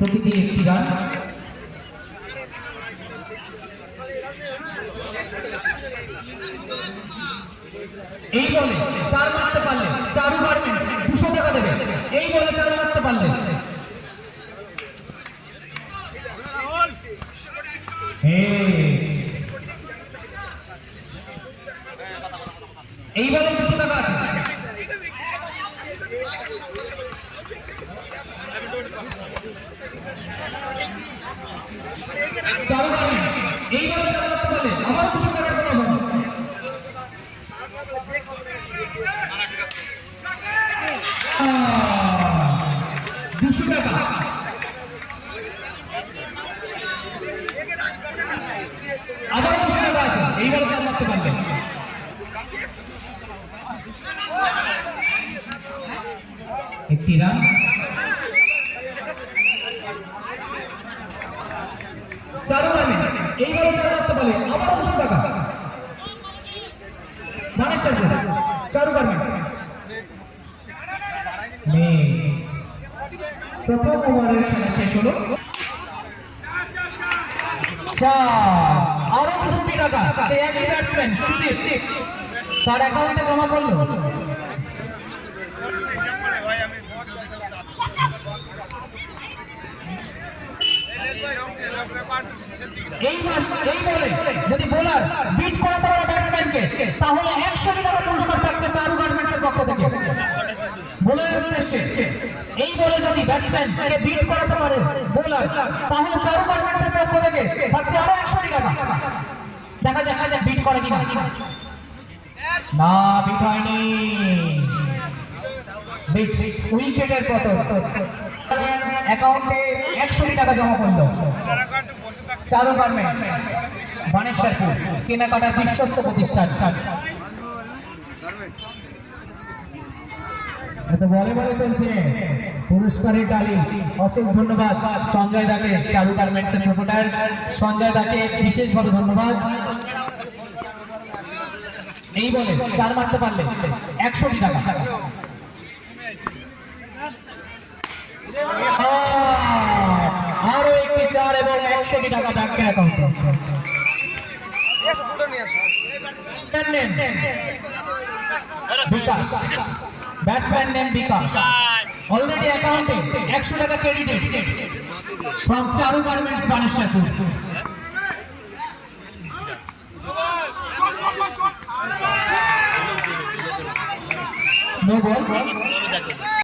প্রতিটি একটি রান। এই বলে 4 মারতে পারলে চারু গার্মেন্টস 200 টাকা দেবে। এই বলে 4 মারতে পারলে এই বলে 200 টাকা আছে। চারু গার্মেন্টস এই বলে 4 মারতে পারলে আবার 200 টাকার বলা হবে। 200 টাকা। আবার 200 টাকা আছে। এইবার 4 মারতে পারলে একটি রান। চারু গার্মেন্টস এইবারে 4 মারতে পারলে আবার 200 টাকা। মানেশ্বর চারু গার্মেন্টস প্রথম ওভারের খেলা শেষ হলো। আরো 200 টাকা সেই একই ব্যাটসম্যান সুদীপ তার অ্যাকাউন্টে জমা করলো। এই বলে যদি বোলার বিট করাতে পারে ব্যাটসম্যানকে তাহলে 100 টাকা পুরস্কার পাচ্ছে চারু গার্মেন্টসের পক্ষ থেকে। বোলারের উদ্দেশ্যে এই বলে যদি ব্যাটসম্যানকে বিট করাতে পারে বোলার তাহলে চারু গার্মেন্টসের পক্ষ থেকে থাকছে আরো 100 টাকা। দেখা যাক বিট করে কিনা। না, বিট হয়নি। বিট উইকেটের পতন। অ্যাকাউন্টে 100 টাকা জমা করলো চারু গার্মেন্টস বানেশ্বরপুর কেনাকাটার বিশ্বস্ত প্রতিষ্ঠান। বলে বলে চলছে পুরস্কারের ডালি। অশেষ ধন্যবাদ সঞ্জয় দাকে, চারু গার্মেন্টসের প্রোপোটার সঞ্জয় দাকে বিশেষভাবে ধন্যবাদ। এই বলে 4 মারতে পারলে 100 টাকা। আরো একটি 4 এবং 100 টাকা ব্যাংকের অ্যাকাউন্টে। BKash batsman name bKash already অ্যাকাউন্টে 100 টাকা credited from Charu garments Baneshwarpur. No ball.